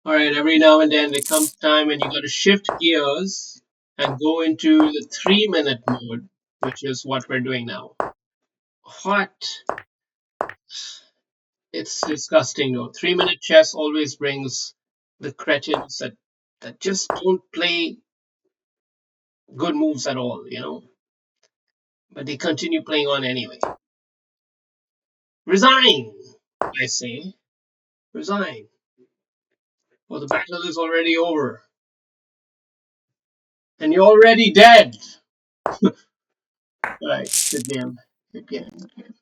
All right, every now and then there comes time when you got to shift gears and go into the 3 minute mode, which is what we're doing now. What? It's disgusting though. 3 minute chess always brings the cretins that just don't play good moves at all. But they continue playing on anyway. Resign, I say. Resign. Well, the battle is already over. And you're already dead. Right, good game. Good game. Good game.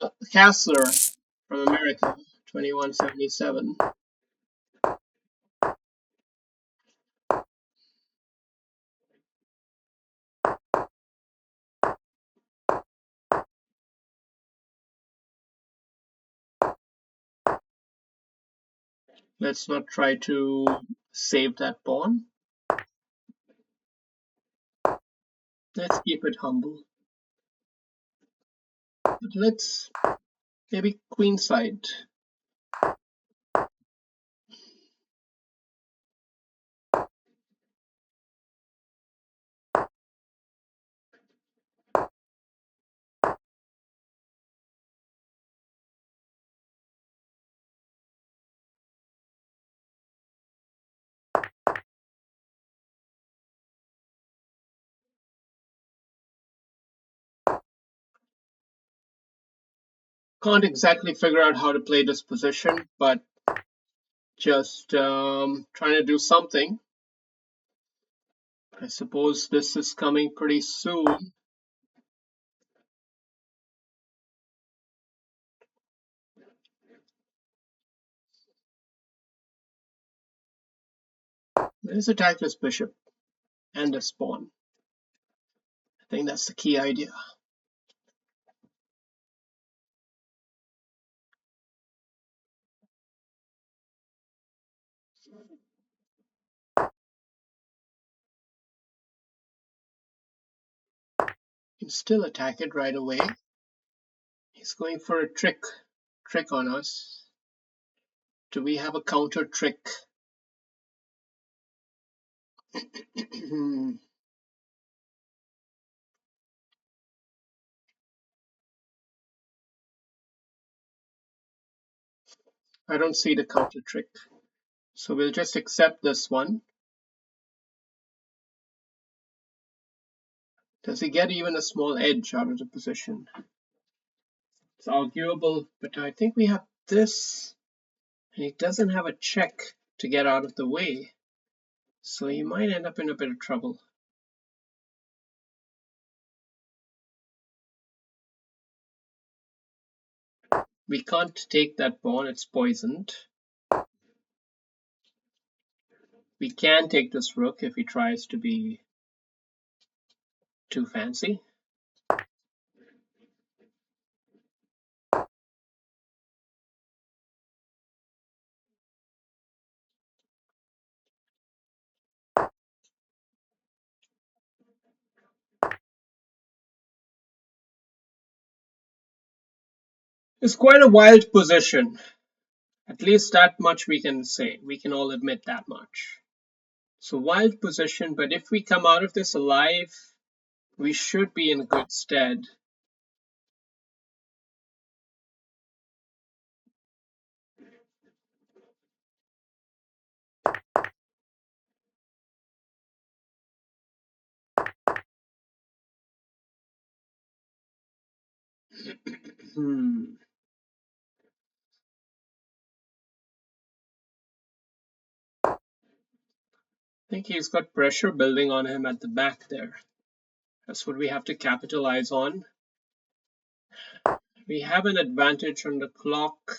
Uh, Castler from America, 2177. Let's not try to save that pawn. Let's keep it humble. But let's maybe queenside. Can't exactly figure out how to play this position, but just trying to do something. I suppose this is coming pretty soon. Let's attack this bishop and this pawn. I think that's the key idea. You can still attack it right away. He's going for a trick on us. Do we have a counter trick? I don't see the counter trick. So we'll just accept this one. Does he get even a small edge out of the position? It's arguable, but I think we have this. And he doesn't have a check to get out of the way. So he might end up in a bit of trouble. We can't take that pawn, it's poisoned. We can take this rook if he tries to be too fancy. It's quite a wild position. At least that much we can say. We can all admit that much. So wild position, but if we come out of this alive, we should be in good stead. Hmm. I think he's got pressure building on him at the back there. That's what we have to capitalize on. We have an advantage on the clock.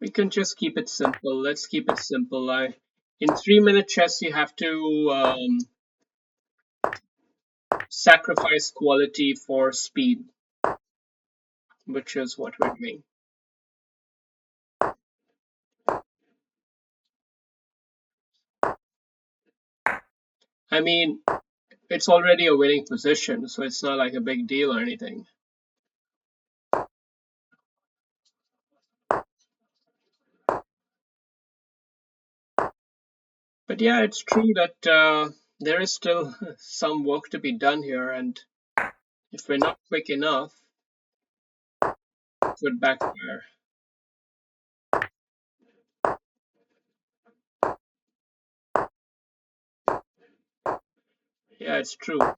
We can just keep it simple. Let's keep it simple. In 3 minute chess, you have to sacrifice quality for speed, which is what we're doing. I mean, it's already a winning position, so it's not like a big deal or anything. But yeah, it's true that there is still some work to be done here, and if we're not quick enough, it could backfire. Yeah, it's true. It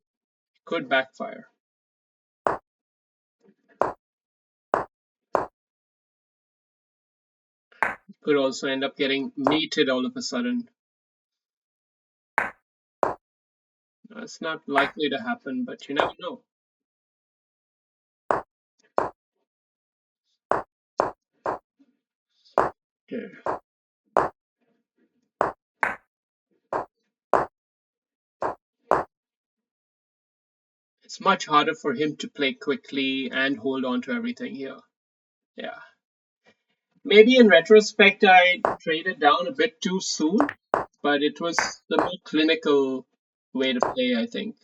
could backfire. Could also end up getting mated all of a sudden. It's not likely to happen, but you never know. Okay. It's much harder for him to play quickly and hold on to everything here. Yeah. Maybe in retrospect, I traded down a bit too soon, but it was the more clinical way to play, I think.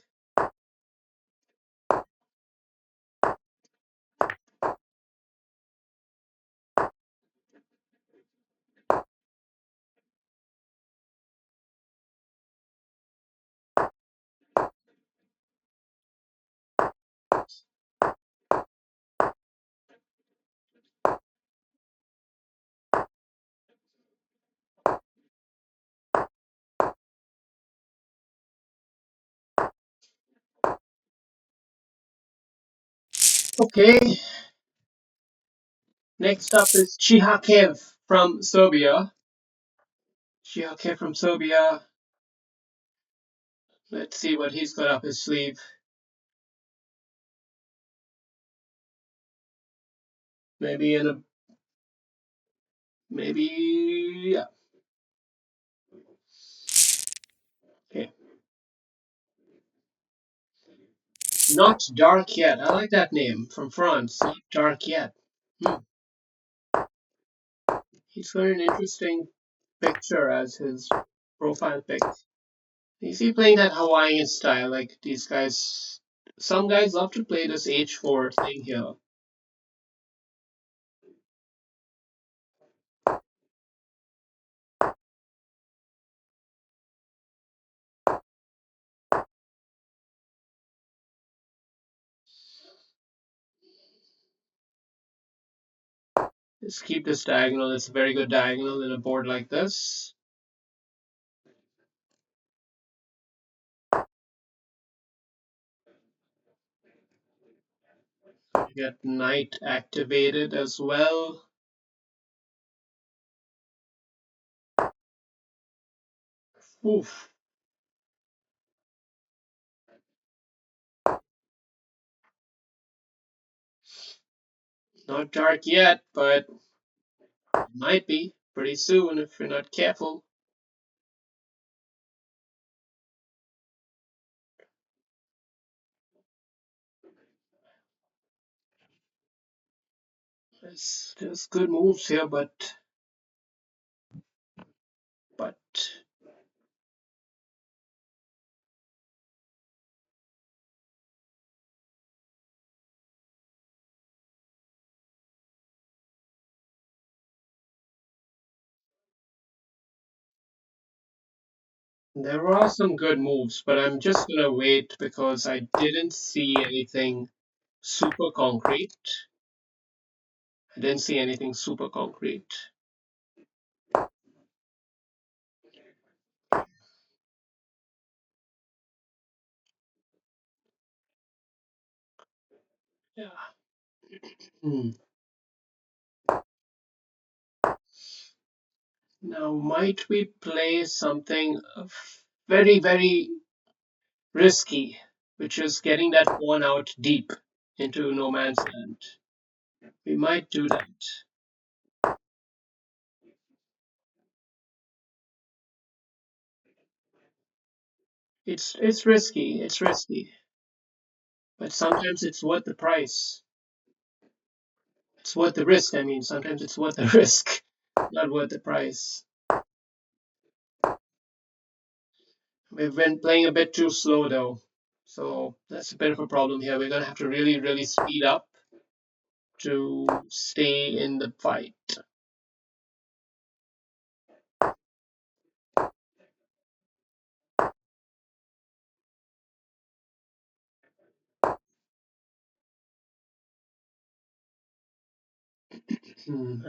Okay, next up is Chihakev from Serbia. Chihakev from Serbia. Let's see what he's got up his sleeve. Maybe in a maybe yeah. Okay. Not dark yet. I like that name from France. Not dark yet. Hmm. He's got an interesting picture as his profile pic. Is he playing that Hawaiian style? Like these guys, some guys love to play this H4 thing here. Just keep this diagonal. It's a very good diagonal in a board like this. Get knight activated as well. Oof. Not dark yet, but it might be pretty soon if you're not careful. There's good moves here, but there are some good moves. But I'm just gonna wait because I didn't see anything super concrete. I didn't see anything super concrete. Yeah. Hmm. Now, might we play something very, very risky, which is getting that pawn out deep into no man's land? We might do that. It's risky. It's risky, but sometimes it's worth the price. It's worth the risk. I mean, sometimes it's worth the risk, not worth the price. We've been playing a bit too slow though, so that's a bit of a problem here. We're gonna have to really, really speed up to stay in the fight.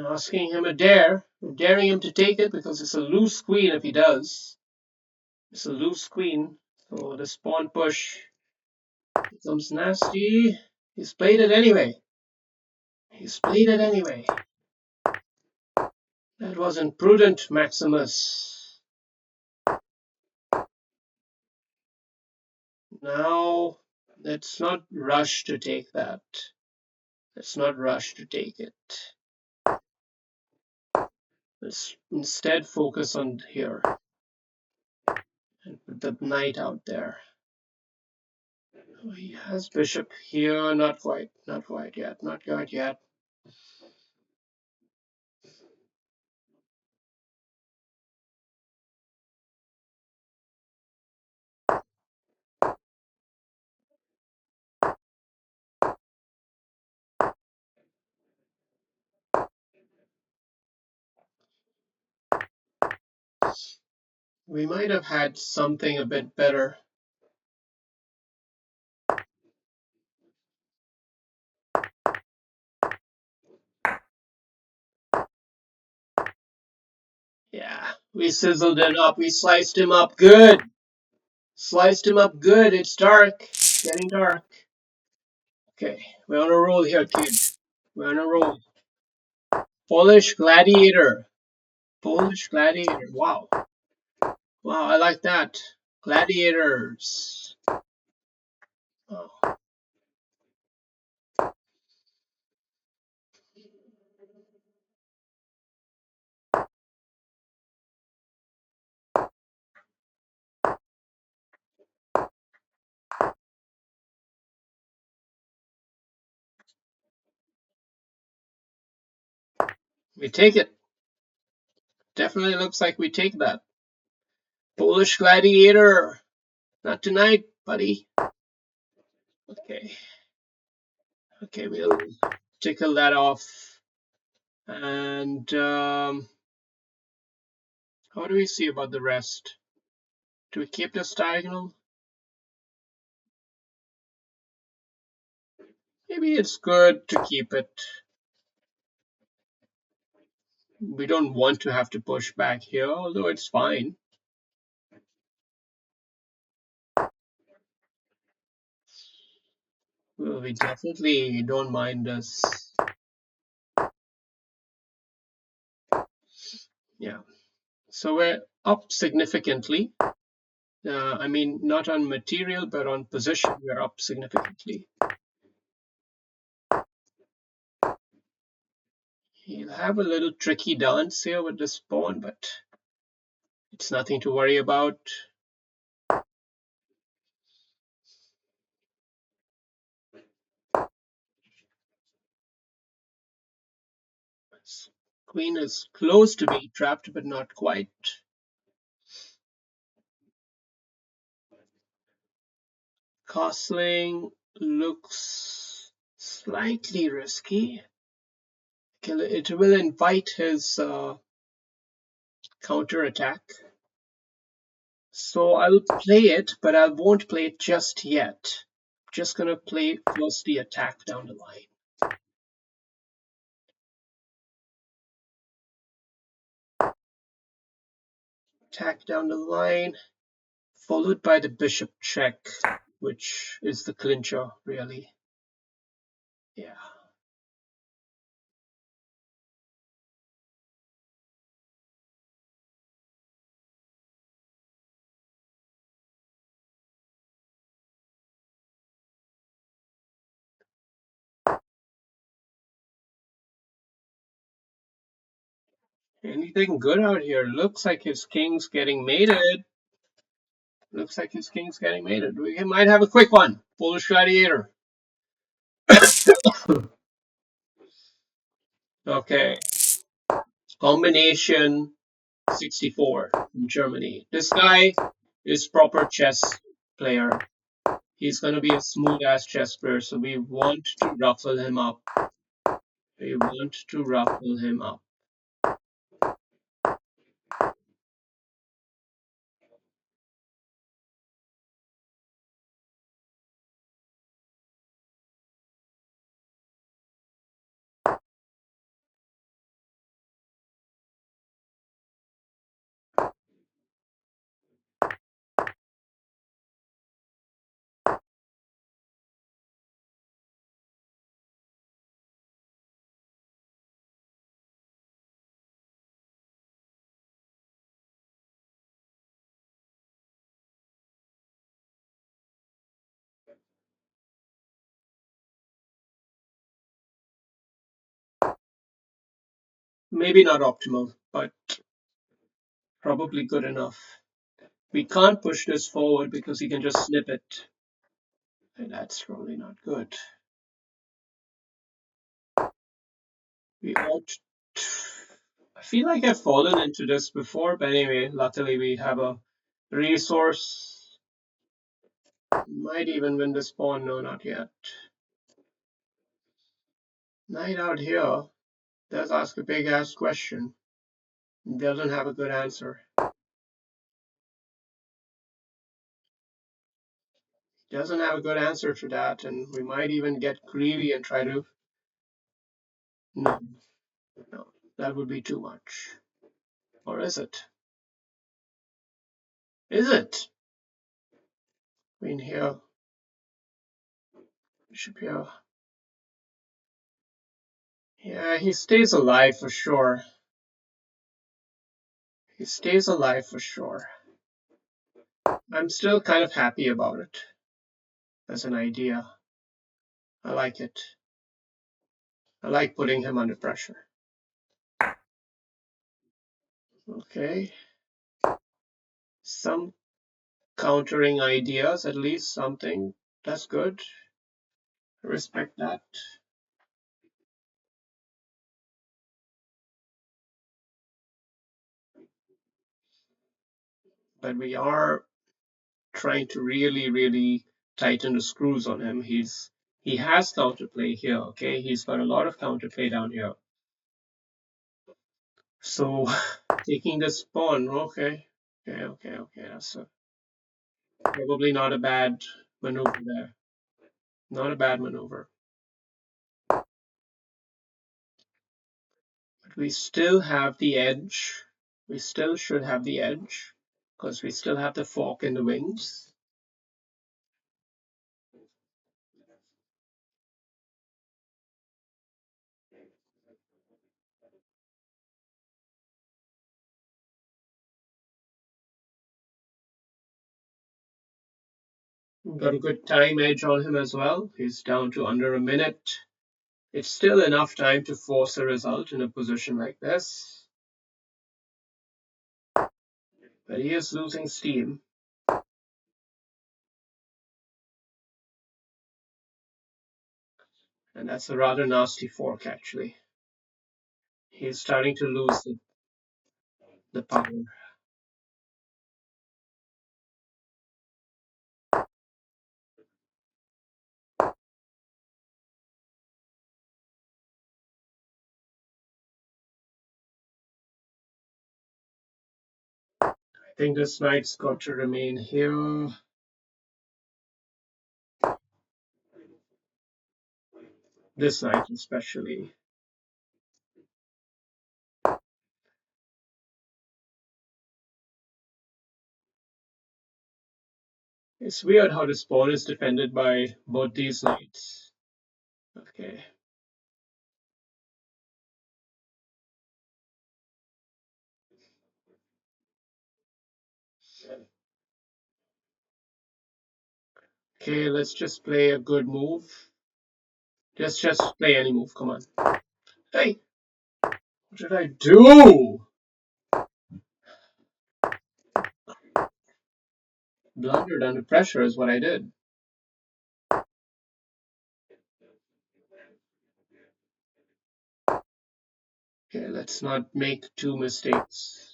Asking him a dare, daring him to take it because it's a loose queen if he does. It's a loose queen, so this pawn push becomes nasty. He's played it anyway. He's played it anyway. That wasn't prudent, Maximus. Now, let's not rush to take that. Let's not rush to take it. Let's instead focus on here and put the knight out there. Oh, he has bishop here, not quite yet, not quite yet. We might have had something a bit better. Yeah, we sizzled him up. We sliced him up good. Sliced him up good. It's dark. It's getting dark. Okay, we're on a roll here, kid. We're on a roll. Polish Gladiator. Polish Gladiator. Wow. Wow, I like that. Gladiators. Oh. We take it. Definitely looks like we take that. Polish Gladiator. Not tonight, buddy. Okay. Okay, we'll tickle that off. And how do we see about the rest? Do we keep this diagonal? Maybe it's good to keep it. We don't want to have to push back here, although it's fine. Well, we definitely don't mind this. Yeah. So we're up significantly. I mean, not on material, but on position, we're up significantly. He'll have a little tricky dance here with this pawn, but it's nothing to worry about. Queen is close to being trapped, but not quite. Castling looks slightly risky. It will invite his counter attack. So I'll play it, but I won't play it just yet. Just gonna play first the attack down the line. Attack down the line, followed by the bishop check, which is the clincher, really. Yeah. Anything good out here? Looks like his king's getting mated. Looks like his king's getting mated. We might have a quick one. Polish Gladiator. Okay. Combination 64 from Germany. This guy is proper chess player. He's going to be a smooth ass chess player, so we want to ruffle him up. We want to ruffle him up. Maybe not optimal, but probably good enough. We can't push this forward because he can just snip it. And that's probably not good. We ought. I feel like I've fallen into this before, but anyway, luckily we have a resource. Might even win this pawn. No, not yet. Knight out here does ask a big ass question. Doesn't have a good answer. Doesn't have a good answer to that, and we might even get greedy and try to. No, no, that would be too much. Or is it? Is it? Queen here. Bishop here. Yeah, he stays alive for sure. He stays alive for sure. I'm still kind of happy about it as an idea. I like it. I like putting him under pressure. Okay. Some countering ideas, at least something. That's good. I respect that. But we are trying to really tighten the screws on him. He has counterplay here, okay? He's got a lot of counterplay down here. So taking this pawn, okay. Okay. That's probably not a bad maneuver there. Not a bad maneuver. But we still have the edge. We still should have the edge because we still have the fork in the wings. We've got a good time edge on him as well. He's down to under a minute. It's still enough time to force a result in a position like this. But he is losing steam. And that's a rather nasty fork, actually. He's starting to lose the power. I think this knight's got to remain here. This knight especially. It's weird how this pawn is defended by both these knights. Okay. Okay, let's just play a good move. Just play any move, come on. Hey! What did I do? Blundered under pressure is what I did. Okay, let's not make two mistakes.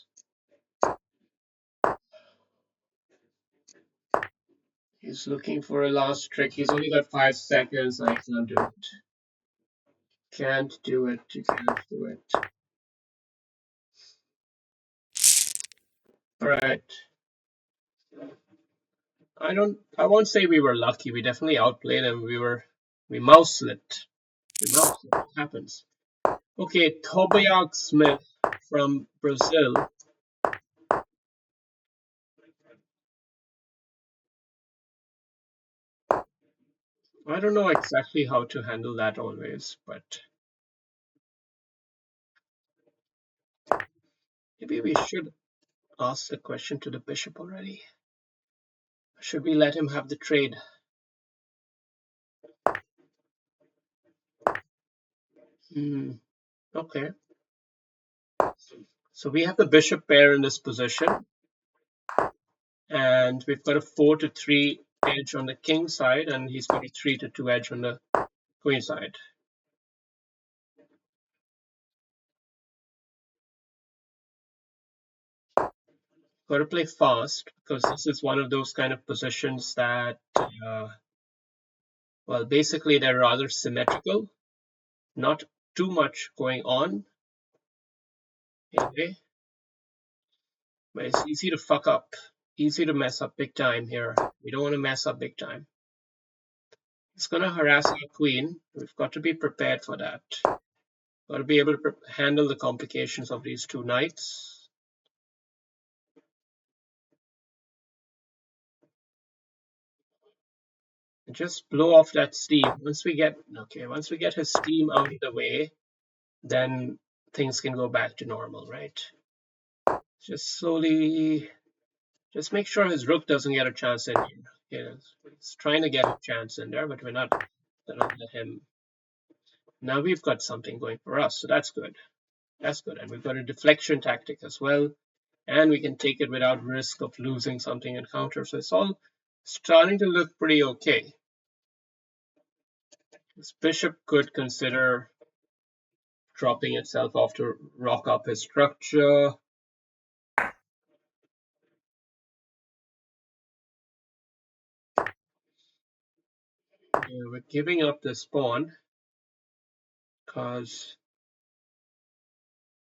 He's looking for a last trick. He's only got 5 seconds. I can't do it. Can't do it. You can't do it. All right. I won't say we were lucky. We definitely outplayed him. We mouse slipped. It happens. Okay, Tobiak Smith from Brazil. I don't know exactly how to handle that always, but maybe we should ask the question to the bishop already. Should we let him have the trade? Okay. So we have the bishop pair in this position, and we've got a 4-3 edge on the king side, and he's got a 3-2 edge on the queen side. Got to play fast because this is one of those kind of positions that, well, basically they're rather symmetrical, not too much going on in a way, but it's easy to fuck up, easy to mess up big time here. We don't want to mess up big time. It's going to harass our queen. We've got to be prepared for that. Got to be able to handle the complications of these two knights. And just blow off that steam. Once we get his steam out of the way, then things can go back to normal, right? Just slowly, just make sure his rook doesn't get a chance in here. He's trying to get a chance in there, but we're not gonna let him. Now we've got something going for us, so that's good. That's good. And we've got a deflection tactic as well. And we can take it without risk of losing something in counter. So it's all starting to look pretty okay. This bishop could consider dropping itself off to rock up his structure. Yeah, we're giving up this pawn because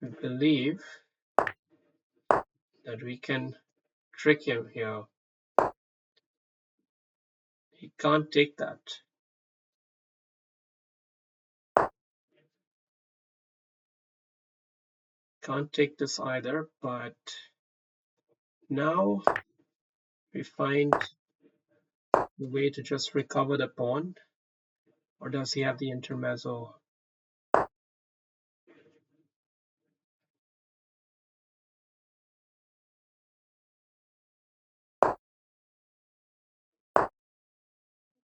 we believe that we can trick him here. He can't take that. Can't take this either, but now we find a way to just recover the pawn. Or does he have the intermezzo?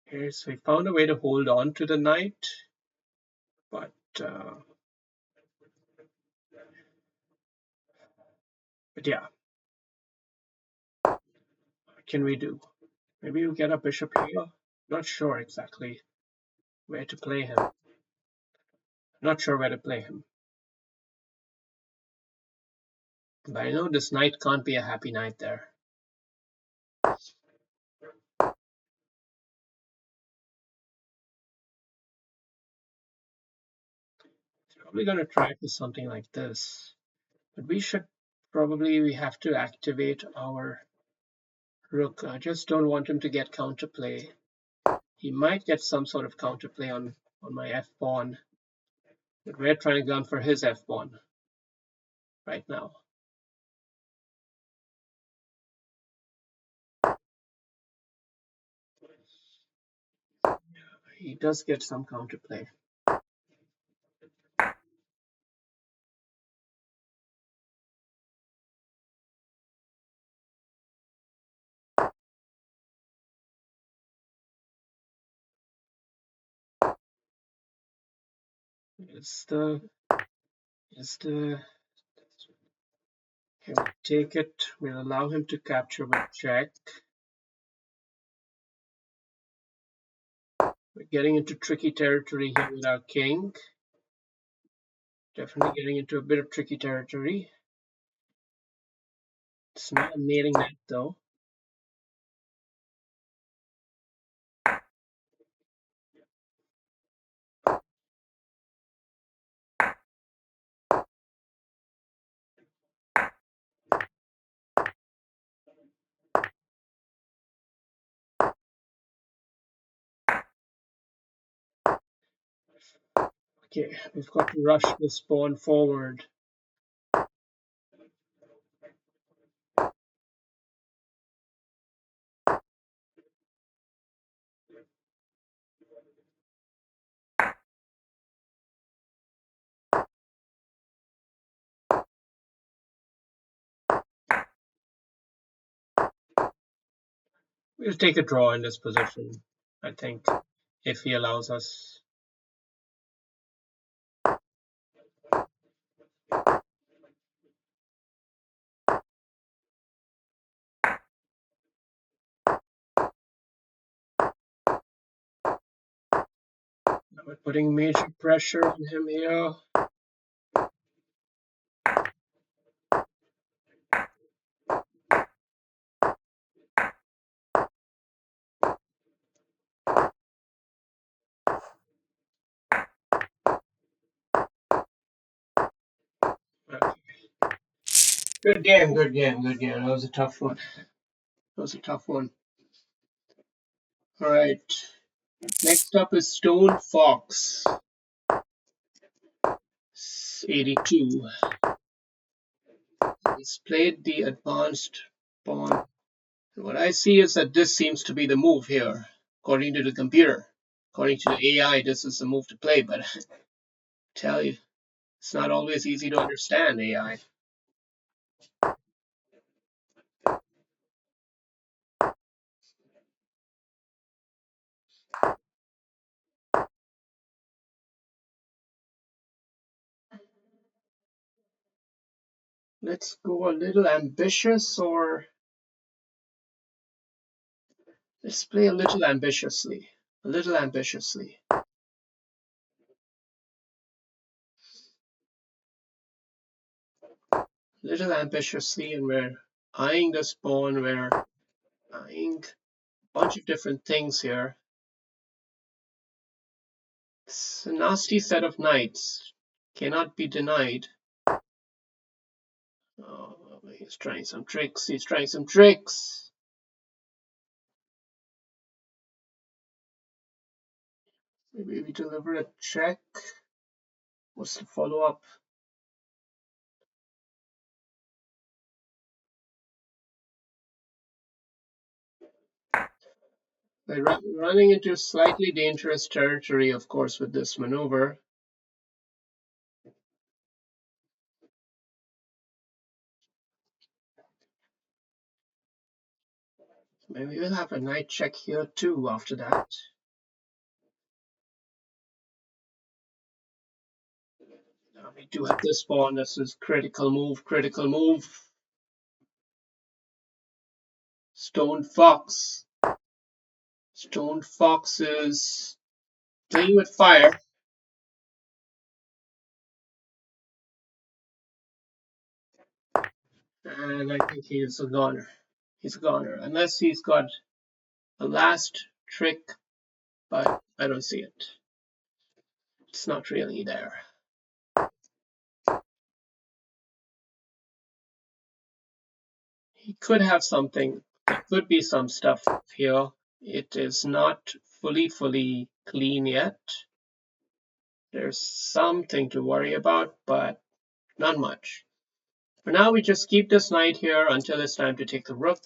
Okay, so we found a way to hold on to the knight, but yeah, what can we do? Maybe we get a bishop here. Not sure exactly where to play him. Not sure where to play him. But I know this knight can't be a happy knight there. He's probably going to try for something like this. But we have to activate our rook. I just don't want him to get counterplay. He might get some sort of counterplay on my f-pawn. But we're trying to gun for his f-pawn right now. He does get some counterplay. Okay, we'll take it. We'll allow him to capture with check. We're getting into tricky territory here with our king. Definitely getting into a bit of tricky territory. It's not a nailing net though. Okay, we've got to rush this pawn forward. We'll take a draw in this position, I think, if he allows us. We're putting major pressure on him here. Good game, good game, good game. That was a tough one. That was a tough one. All right. Next up is Stone Fox. 82. He's played the advanced pawn. And what I see is that this seems to be the move here, according to the computer. According to the AI, this is the move to play, but I tell you, it's not always easy to understand AI. Let's go a little ambitious, or let's play a little ambitiously. A little ambitiously. Little ambitiously, and we're eyeing this pawn, we're eyeing a bunch of different things here. It's a nasty set of knights, cannot be denied. Oh, he's trying some tricks, he's trying some tricks. Maybe we deliver a check. What's the follow-up? We're running into slightly dangerous territory, of course, with this maneuver. Maybe we'll have a knight check here too after that. Now we do have this pawn. This is critical move, critical move. Stone Fox. Stone Fox is playing with fire. And I think he is a goner. He's a goner. Unless he's got a last trick, but I don't see it. It's not really there. He could have something. There could be some stuff here. It is not fully clean yet. There's something to worry about, but not much. For now, we just keep this knight here until it's time to take the rook.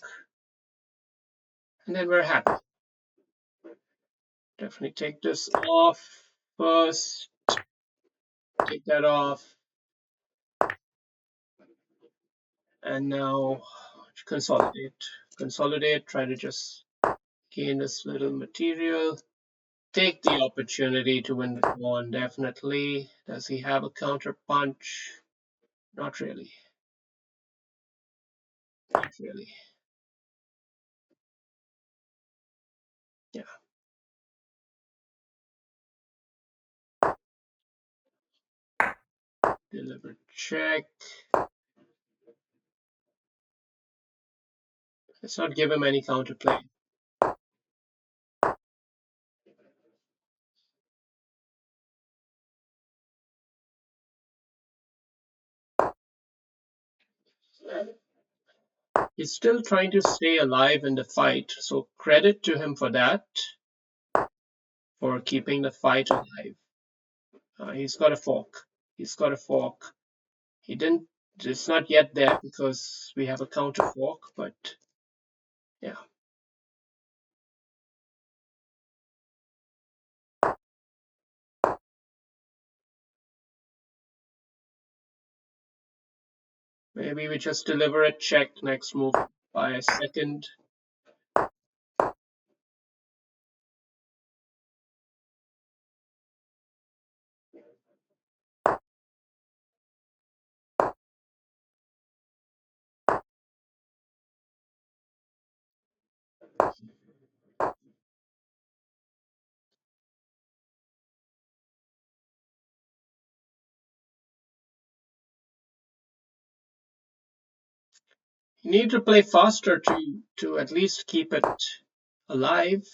And then we're happy. Definitely take this off first. Take that off. And now consolidate. Consolidate, try to just gain this little material. Take the opportunity to win the pawn, definitely. Does he have a counter punch? Not really. Not really. Yeah. Deliver check. Let's not give him any counterplay. He's still trying to stay alive in the fight, so credit to him for that, for keeping the fight alive. He's got a fork. He's got a fork. He didn't. It's not yet there because we have a counter fork, but yeah. Maybe we just deliver a check next move by a second. You need to play faster to at least keep it alive.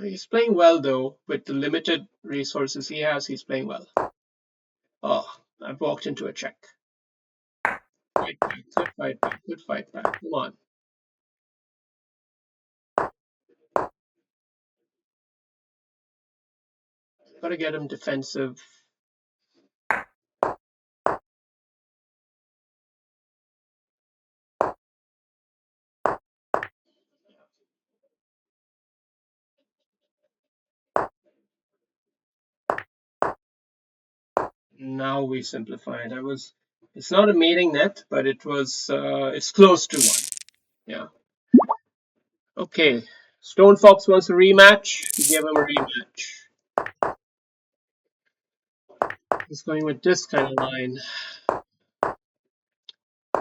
He's playing well though, with the limited resources he has. He's playing well. Oh, I've walked into a check. Fight back, good fight back, good fight back. Come on. Gotta get him defensive. Now we simplify it. It's not a mating net, but it's close to one. Yeah. Okay. Stone Fox wants a rematch. We give him a rematch. He's going with this kind of line.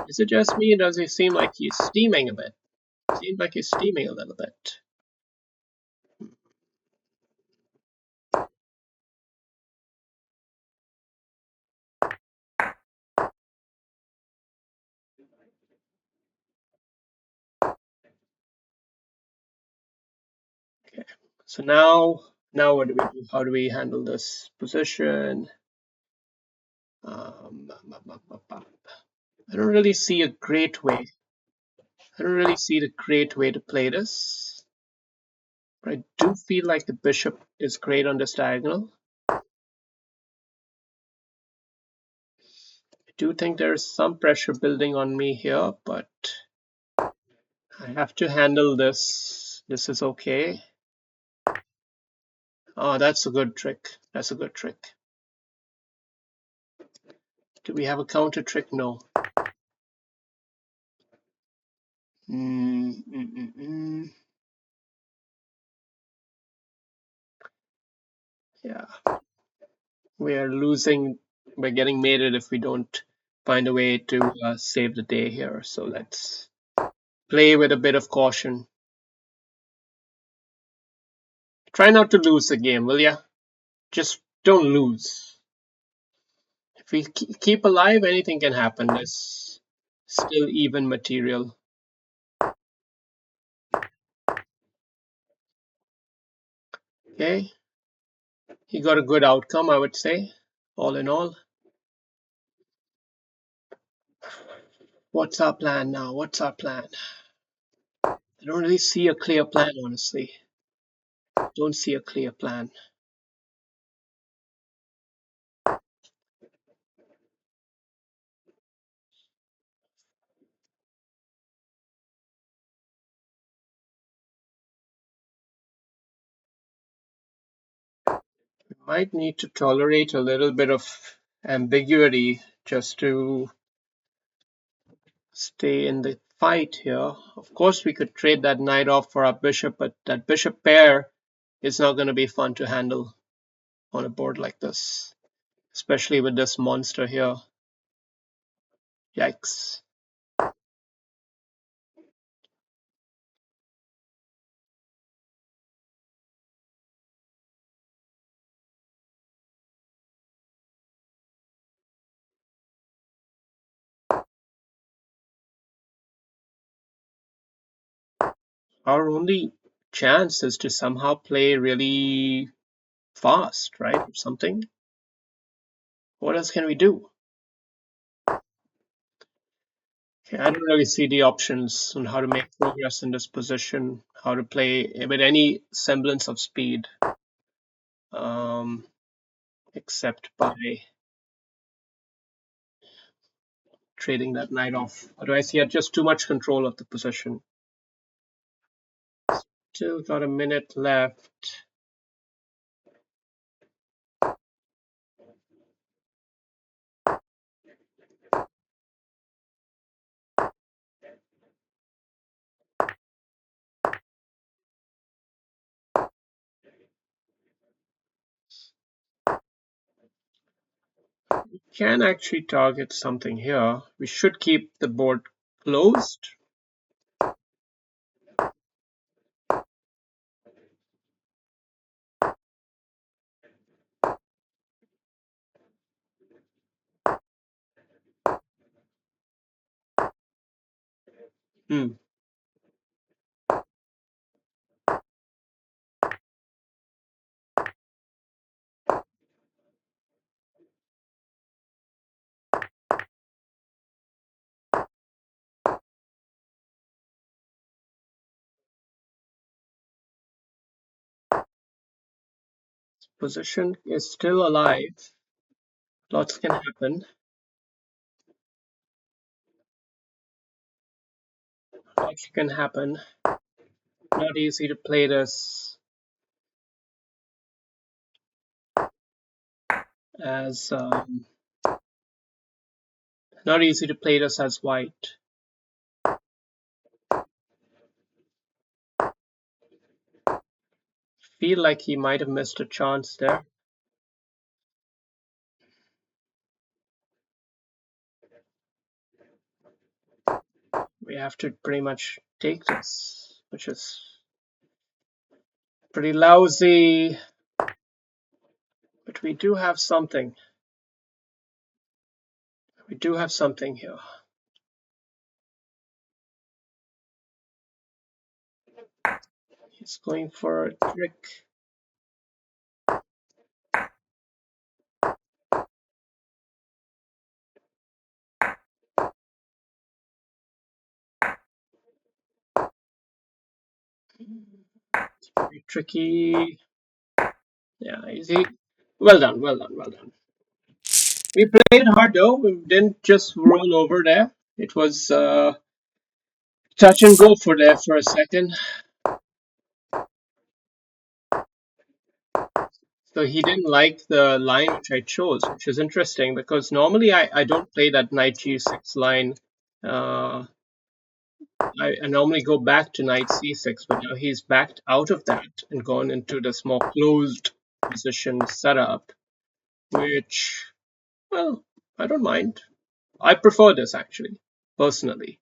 Is it just me, or does he seem like he's steaming a bit? Seems like he's steaming a little bit. Okay. So now what do we do? How do we handle this position? I don't really see a great way. I don't really see the great way to play this. But I do feel like the bishop is great on this diagonal. I do think there's some pressure building on me here, but I have to handle this. This is okay. Oh, that's a good trick. That's a good trick. Do we have a counter trick? No. Yeah. We are losing. We're getting mated if we don't find a way to save the day here. So let's play with a bit of caution. Try not to lose the game, will ya? Just don't lose. If we keep alive, anything can happen. There's still even material. Okay. He got a good outcome, I would say, all in all. What's our plan now? What's our plan? I don't really see a clear plan, honestly. Don't see a clear plan. We might need to tolerate a little bit of ambiguity just to stay in the fight here. Of course, we could trade that knight off for our bishop, but that bishop pair is not going to be fun to handle on a board like this, especially with this monster here. Yikes. Our only chance is to somehow play really fast, right? Or something. What else can we do? Okay, I don't really see the options on how to make progress in this position, how to play with any semblance of speed, except by trading that knight off. Otherwise, he had just too much control of the position. Still got a minute left. We can actually target something here. We should keep the board closed. Hmm. Position is still alive. Lots can happen. Lots can happen. Not easy to play this as not easy to play this as white. Feel like he might have missed a chance there. We have to pretty much take this, which is pretty lousy, but we do have something. We do have something here. He's going for a trick. It's pretty tricky. Yeah, easy. Well done, well done, well done. We played hard though. We didn't just roll over there. It was touch and go for there for a second. So he didn't like the line which I chose, which is interesting because normally I don't play that knight g6 line. I normally go back to knight c6, but now he's backed out of that and gone into this more closed position setup, which, well, I don't mind. I prefer this actually, personally.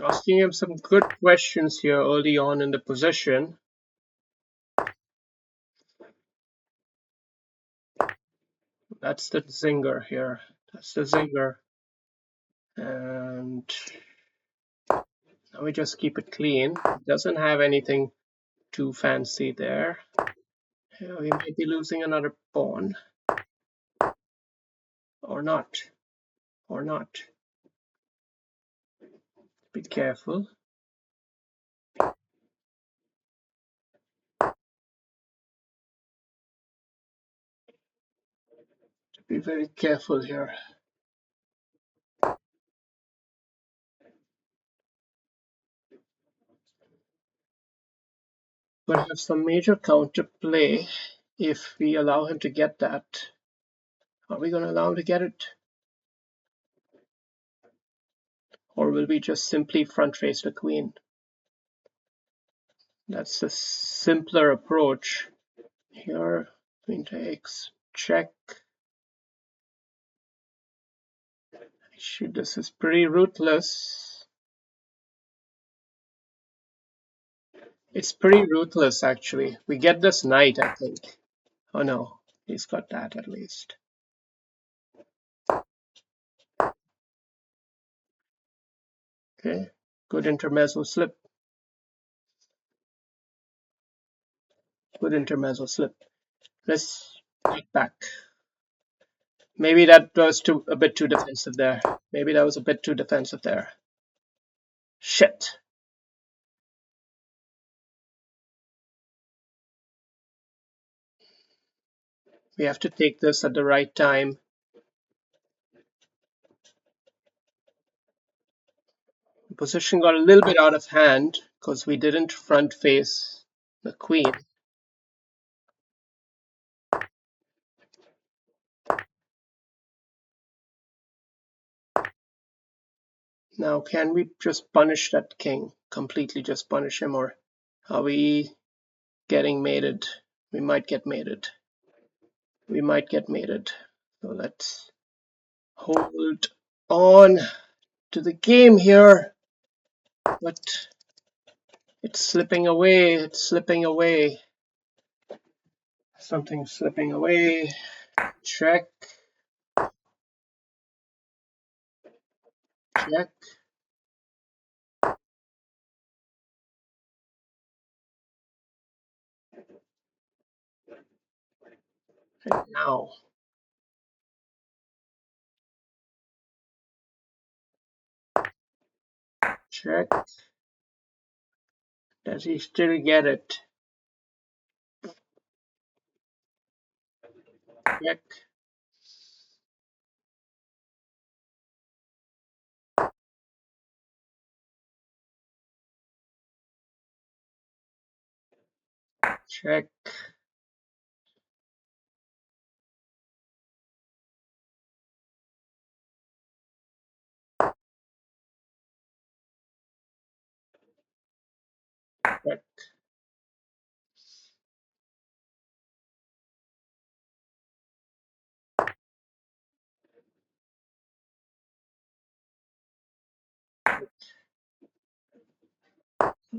Asking him some good questions here early on in the position. That's the zinger here. That's the zinger. And now we just keep it clean. It doesn't have anything too fancy there. Yeah, we might be losing another pawn. Or not. Or not. Be careful. Be very careful here. We'll have some major counterplay if we allow him to get that. Are we going to allow him to get it? Or will we just simply front face the queen? That's the simpler approach. Here, queen takes, check. Actually, this is pretty ruthless. It's pretty ruthless, actually. We get this knight, I think. Oh no, he's got that at least. Okay, good intermezzo slip. Good intermezzo slip. Let's get back. Maybe that was a bit too defensive there. Maybe that was a bit too defensive there. Shit. We have to take this at the right time. The position got a little bit out of hand because we didn't front face the queen. Now, can we just punish that king? Completely just punish him, or are we getting mated? We might get mated. We might get mated. So let's hold on to the game here, but it's slipping away. It's slipping away. Something's slipping away. Check. Check. And now. Check. Does he still get it? Check. Check. Check.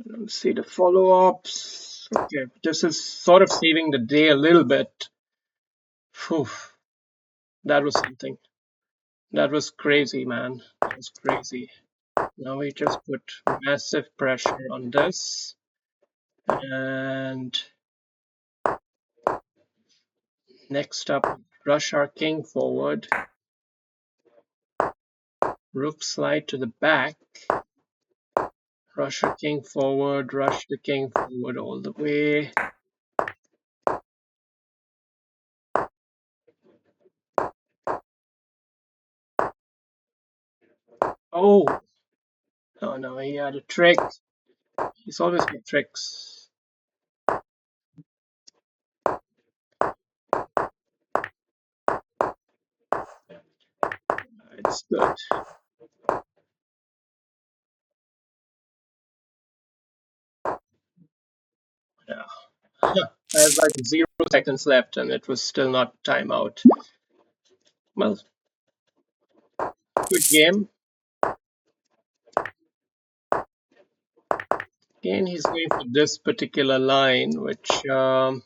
Let's see the follow-ups. Okay, this is sort of saving the day a little bit. Phew, that was something. That was crazy, man. That was crazy. Now we just put massive pressure on this. And next up, rush our king forward. Rook slide to the back. Rush the king forward, rush the king forward all the way. Oh! Oh no, he had a trick. He's always got tricks. It's good. Yeah. I have like 0 seconds left and it was still not timeout. Well, good game. Again, he's going for this particular line, which I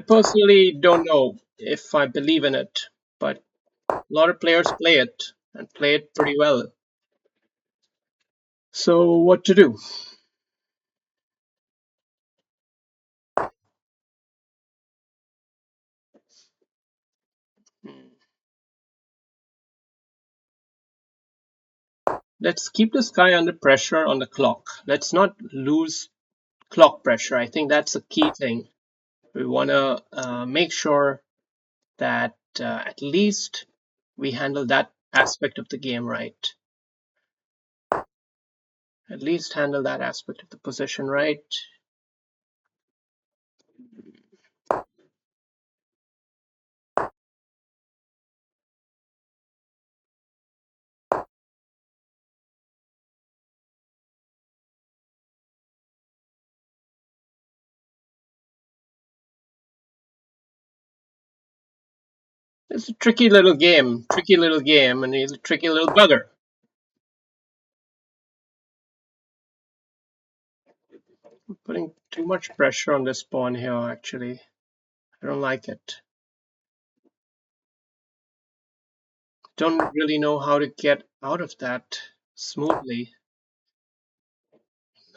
personally don't know if I believe in it, but a lot of players play it and play it pretty well. So what to do? Let's keep this guy under pressure on the clock. Let's not lose clock pressure. I think that's a key thing. We want to make sure that at least we handle that aspect of the game right. At least handle that aspect of the position right. It's a tricky little game, and he's a tricky little bugger. I'm putting too much pressure on this pawn here, actually. I don't like it. Don't really know how to get out of that smoothly.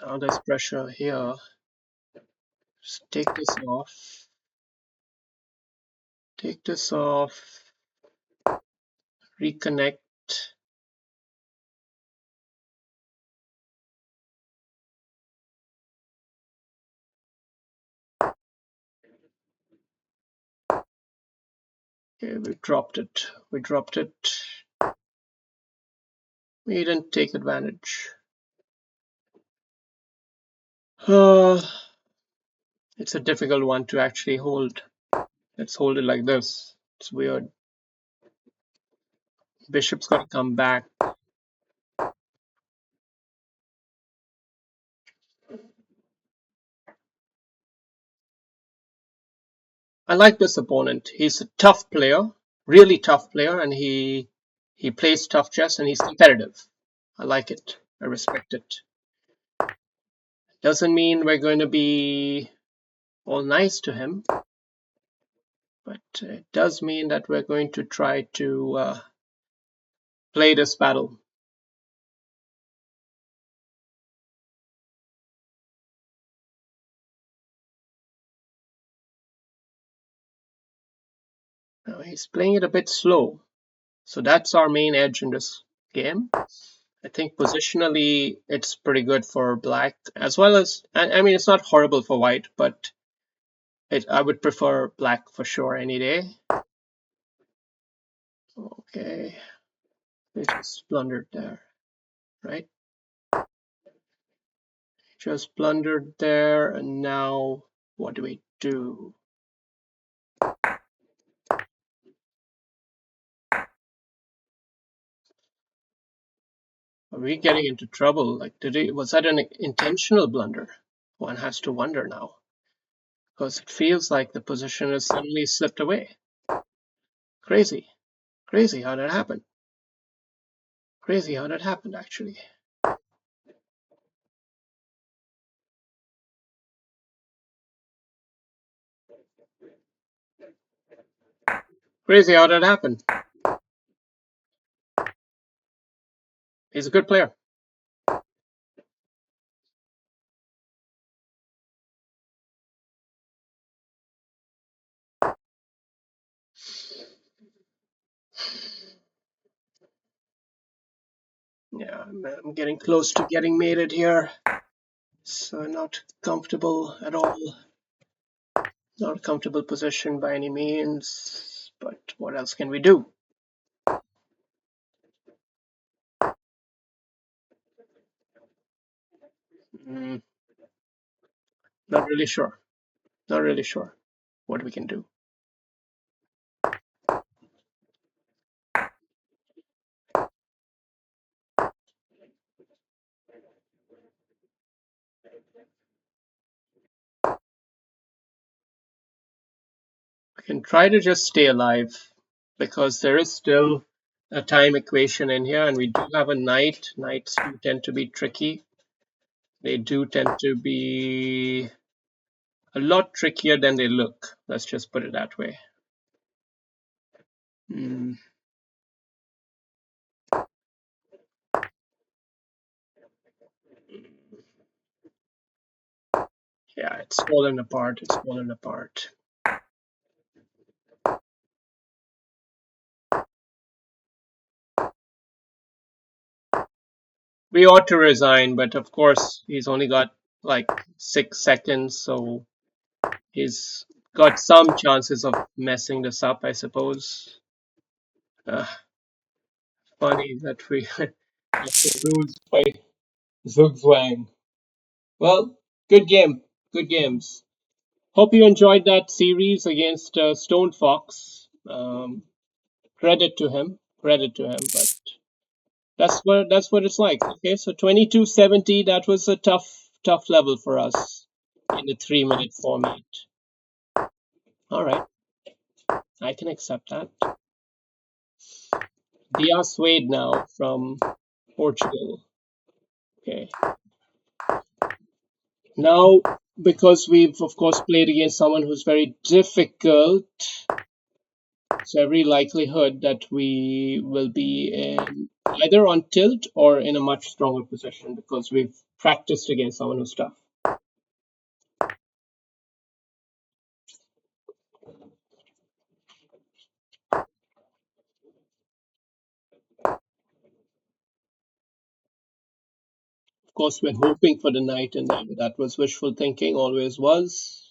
Now there's pressure here. Just take this off. Take this off. Reconnect. Okay, we dropped it. We dropped it. We didn't take advantage. It's a difficult one to actually hold. Let's hold it like this. It's weird. Bishop's got to come back. I like this opponent. He's a tough player, really tough player, and he plays tough chess and he's competitive. I like it. I respect it. Doesn't mean we're going to be all nice to him, but it does mean that we're going to try to play this battle. Now he's playing it a bit slow, so that's our main edge in this game. I think positionally it's pretty good for black as well as I mean it's not horrible for white, but I would prefer black for sure any day. Okay, we just blundered there, right? Just blundered there, and now what do we do? Are we getting into trouble? Like, was that an intentional blunder? One has to wonder now, because it feels like the position has suddenly slipped away. Crazy, crazy how that happened. Crazy how that happened, actually. Crazy how that happened. He's a good player. Yeah, I'm getting close to getting mated here. So not comfortable at all. Not a comfortable position by any means. But what else can we do? Mm, not really sure. Not really sure what we can do. We can try to just stay alive because there is still a time equation in here, and we do have a knight. Knights do tend to be tricky. They do tend to be a lot trickier than they look. Let's just put it that way. Mm, yeah, it's fallen apart. It's fallen apart. We ought to resign, but of course, he's only got like 6 seconds, so he's got some chances of messing this up, I suppose. Uh, Funny that we have to lose by Zugzwang. Well, good game. Good games. Hope you enjoyed that series against Stone Fox. Credit to him. Credit to him. But that's what it's like. Okay, so 2270. That was a tough level for us in the 3 minute format. All right, I can accept that. Diaz Wade now from Portugal. Okay. Now, because we've of course played against someone who's very difficult, there's every likelihood that we will be in either on tilt or in a much stronger position because we've practiced against someone who's tough. Of course, we're hoping for the knight, and that was wishful thinking, always was.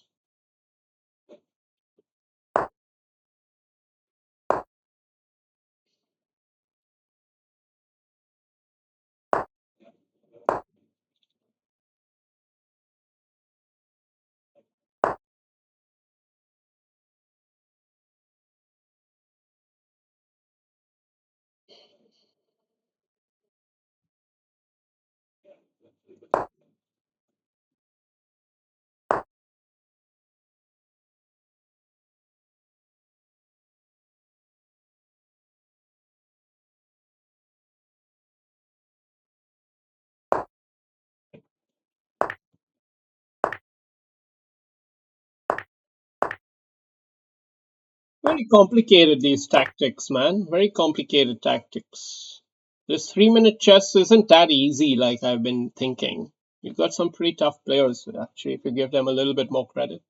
Very complicated, these tactics, man. Very complicated tactics. This 3-minute chess isn't that easy like I've been thinking. You've got some pretty tough players, actually, if you give them a little bit more credit.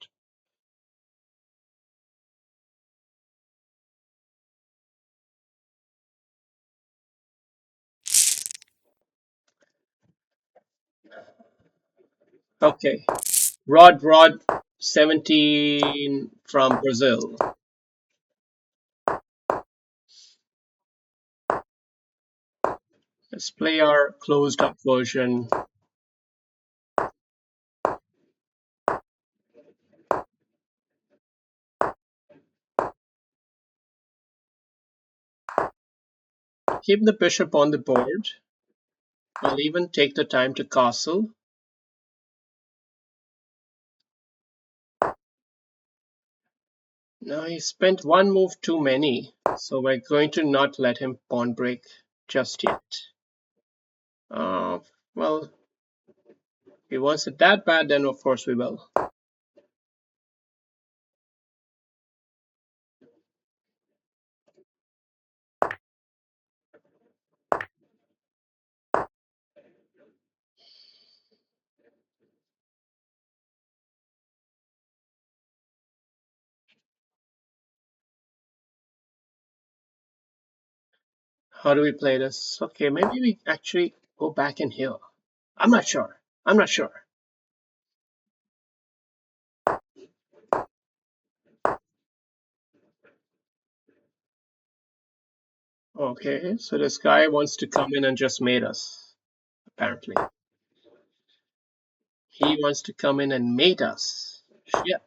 Okay. Rod 17 from Brazil. Let's play our closed up version. Keep the bishop on the board. I'll even take the time to castle. Now he spent one move too many, so we're going to not let him pawn break just yet. Well, if he wants it that bad, then of course we will. How do we play this? Okay, maybe we actually go back in here. I'm not sure. I'm not sure. Okay, so this guy wants to come in and just mate us, apparently. He wants to come in and mate us. Shit.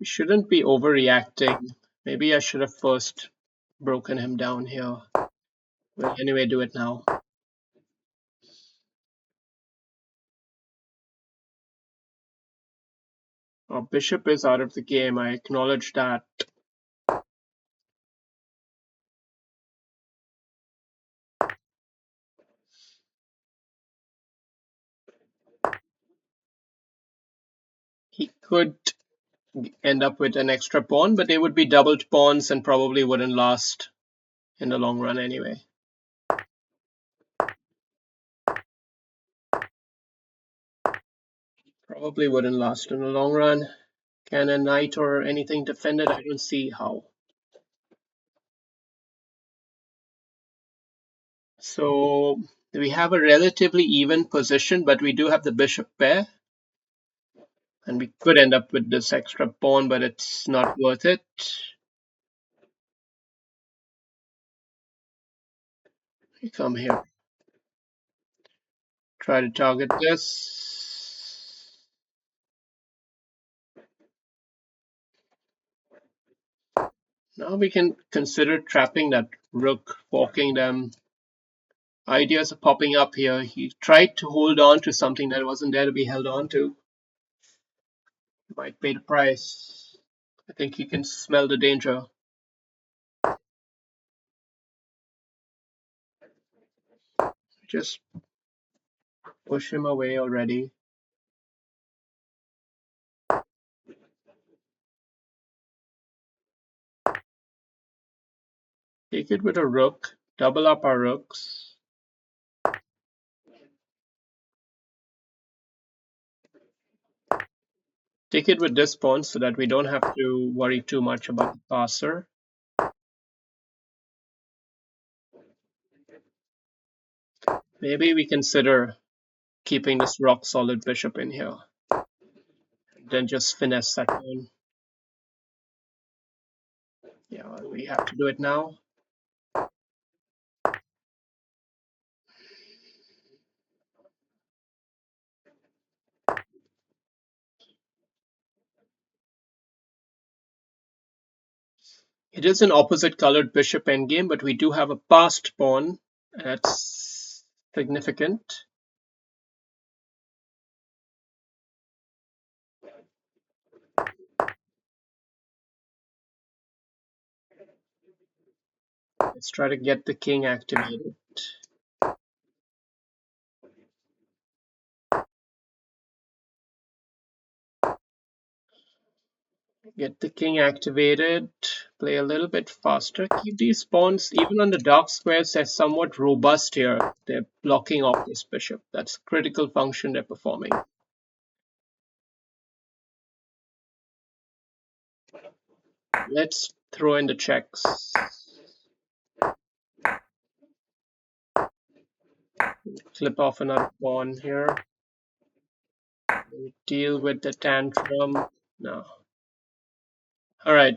We shouldn't be overreacting. Maybe I should have first broken him down here. Well, anyway, do it now. Our bishop is out of the game. I acknowledge that. He could end up with an extra pawn, but they would be doubled pawns and probably wouldn't last in the long run anyway. Probably wouldn't last in the long run. Can a knight or anything defend it? I don't see how. So we have a relatively even position, but we do have the bishop pair. And we could end up with this extra pawn, but it's not worth it. We come here. Try to target this. Now we can consider trapping that rook, forking them. Ideas are popping up here. He tried to hold on to something that wasn't there to be held on to. He might pay the price. I think he can smell the danger. Just push him away already. Take it with a rook. Double up our rooks. Take it with this pawn so that we don't have to worry too much about the passer. Maybe we consider keeping this rock solid bishop in here. Then just finesse that pawn. Yeah, we have to do it now. It is an opposite colored bishop endgame, but we do have a passed pawn. That's significant. Let's try to get the king activated. Get the king activated, play a little bit faster. Keep these pawns, even on the dark squares, they're somewhat robust here. They're blocking off this bishop. That's critical function they're performing. Let's throw in the checks. Clip off another pawn here. Deal with the tantrum. No. All right.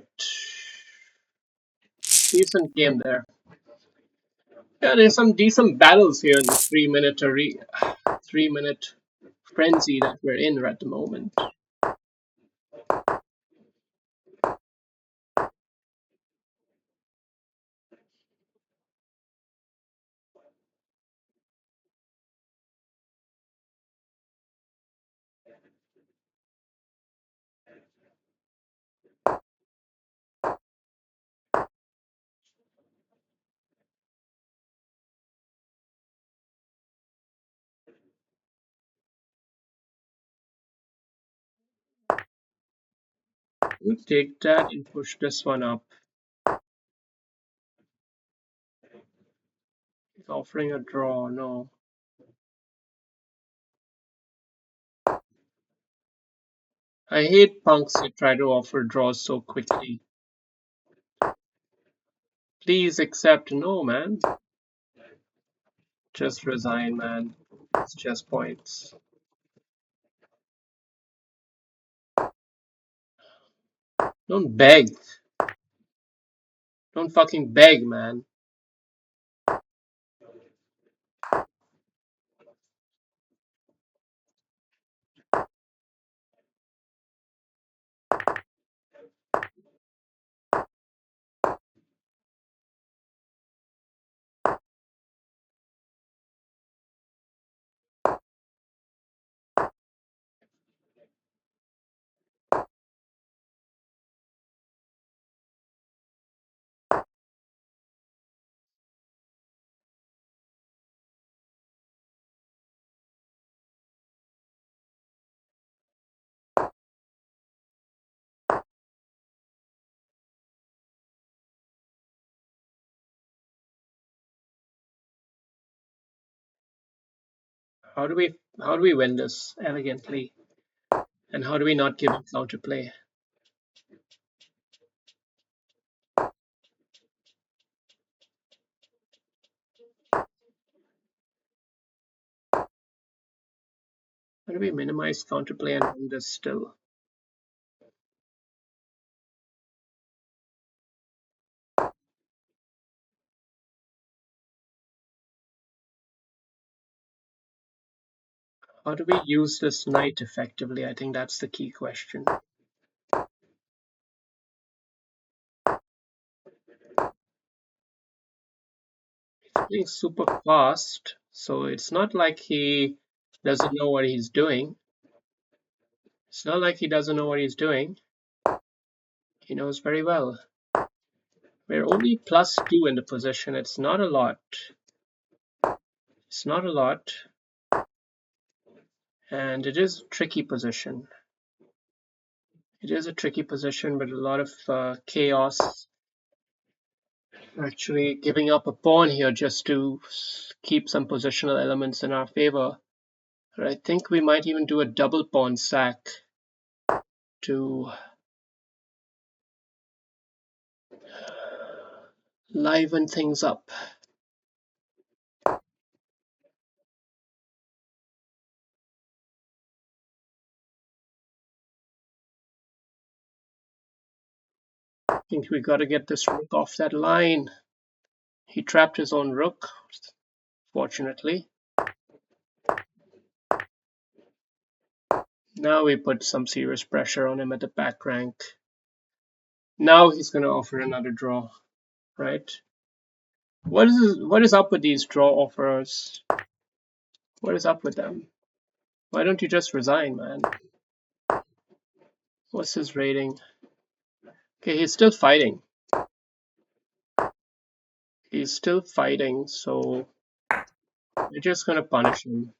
Decent game there. Yeah, there's some decent battles here in the 3-minute frenzy that we're in at the moment. We'll take that and push this one up. He's offering a draw. No. I hate punks that try to offer draws so quickly. Please accept. No, man. Just resign, man. It's just points. Don't beg. Don't fucking beg, man. How do we win this elegantly? And how do we not give him counterplay? How do we minimize counterplay and win this still? How do we use this knight effectively? I think that's the key question. He's playing super fast, so it's not like he doesn't know what he's doing. It's not like he doesn't know what he's doing. He knows very well. We're only +2 in the position. It's not a lot. It's not a lot. And it is a tricky position. It is a tricky position with a lot of chaos. Actually giving up a pawn here just to keep some positional elements in our favor. But I think we might even do a double pawn sack to liven things up. I think we got to get this rook off that line. He trapped his own rook, fortunately. Now we put some serious pressure on him at the back rank. Now he's going to offer another draw, right? What is up with these draw offers? What is up with them? Why don't you just resign, man? What's his rating? Okay, he's still fighting. He's still fighting, so we're just gonna punish him.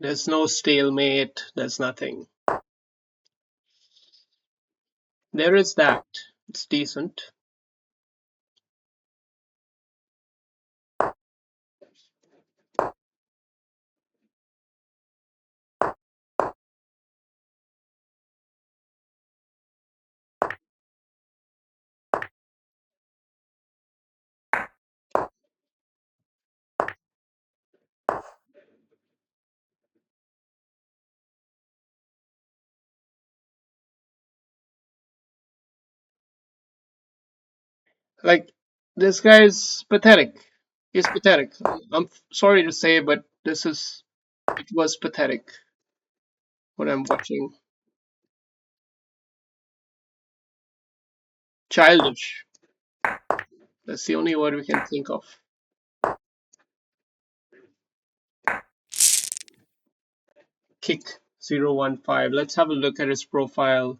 There's no stalemate. There's nothing. There is that. It's decent. Like, this guy is pathetic. He's pathetic. I'm sorry to say, but it was pathetic what I'm watching. Childish. That's the only word we can think of. Kick 015. Let's have a look at his profile.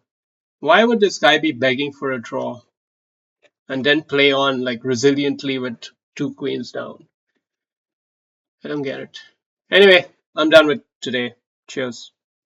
Why would this guy be begging for a draw and then play on like resiliently with two queens down? I don't get it. Anyway, I'm done with today. Cheers.